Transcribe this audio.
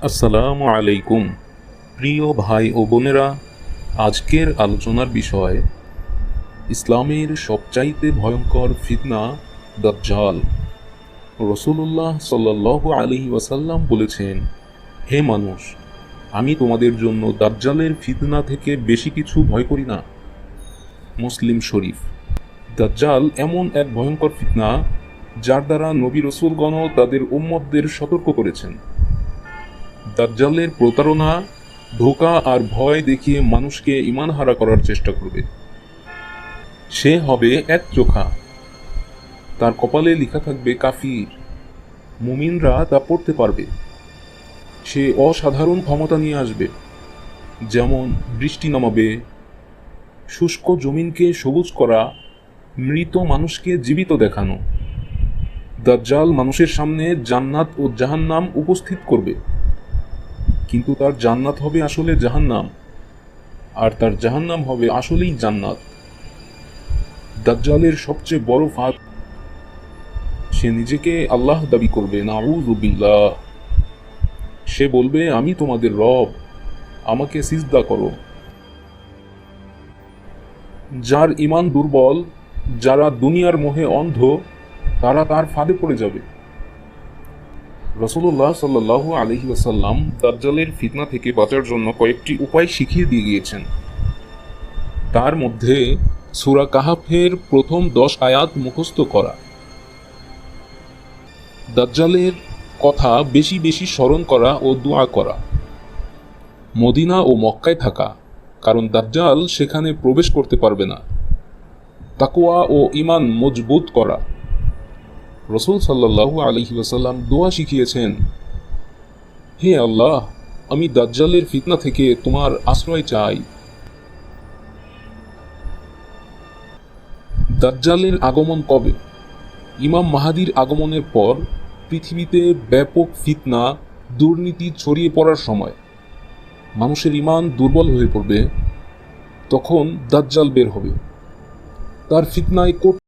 আসসালামু আলাইকুম। প্রিয় ভাই ও বোনেরা, আজকের আলোচনার বিষয় ইসলামের সবচাইতে ভয়ঙ্কর ফিতনা দাজ্জাল। রাসূলুল্লাহ সাল্লাল্লাহু আলাইহি ওয়াসাল্লাম বলেছেন, হে মানুষ, আমি তোমাদের জন্য দাজ্জালের ফিতনা থেকে বেশি কিছু ভয় করি না। মুসলিম শরীফ। দাজ্জাল এমন এক ভয়ঙ্কর ফিতনা যার দ্বারা নবী রাসূলগণও তাদের উম্মতদের সতর্ক করেছেন। দাজ্জালের প্রতারণা, ধোঁকা আর ভয় দেখিয়ে মানুষকে ঈমানহারা করার চেষ্টা করবে। সে হবে একচোখা, তার কপালে লেখা থাকবে কাফির, মুমিনরা তা পড়তে পারবে। সে অসাধারণ ক্ষমতা নিয়ে আসবে, যেমন বৃষ্টি নামাবে, শুষ্ক জমিনকে সবুজ করা, মৃত মানুষকে জীবিত দেখানো। দাজ্জাল মানুষের সামনে জান্নাত ও জাহান্নাম উপস্থিত করবে, কিন্তু তার জান্নাত হবে আসলে জাহান্নাম, আর তার জাহান্নাম হবে আসলেই জান্নাত। দাজ্জালের সবচেয়ে বড় ফাঁদ, সে নিজেকে আল্লাহ দাবি করবে, নাউযু বিল্লাহ। সে বলবে, আমি তোমাদের রব, আমাকে সিজদা করো। যার ঈমান দুর্বল, যারা দুনিয়ার মোহে অন্ধ, তারা তার ফাঁদে পড়ে যাবে। রাসূলুল্লাহ সাল্লাল্লাহু আলাইহি ওয়াসাল্লাম দাজ্জালের ফিতনা থেকে বাঁচার জন্য কয়েকটি উপায় শিখিয়ে দিয়ে গিয়েছেন। তার মধ্যে সূরা কাহাফের প্রথম 10 আয়াত মুখস্থ করা, দাজ্জালের কথা বেশি বেশি স্মরণ করা ও দোয়া করা, মদিনা ও মক্কায় থাকা, কারণ দাজ্জাল সেখানে প্রবেশ করতে পারবে না, তাকওয়া ও ঈমান মজবুত করা। রাসূল সাল্লাল্লাহু আলাইহি ওয়াসাল্লাম দোয়া শিখিয়েছেন, হে আল্লাহ, আমি দাজ্জালের ফিতনা থেকে তোমার আশ্রয় চাই। দাজ্জালের আগমন কবে? ইমাম মাহাদির আগমনের পর পৃথিবীতে ব্যাপক ফিতনা, দুর্নীতি ছড়িয়ে পড়ার সময়। মানুষের ঈমান দুর্বল হয়ে পড়বে, তখন দাজ্জাল বের হবে। তার ফিতনায় কোটি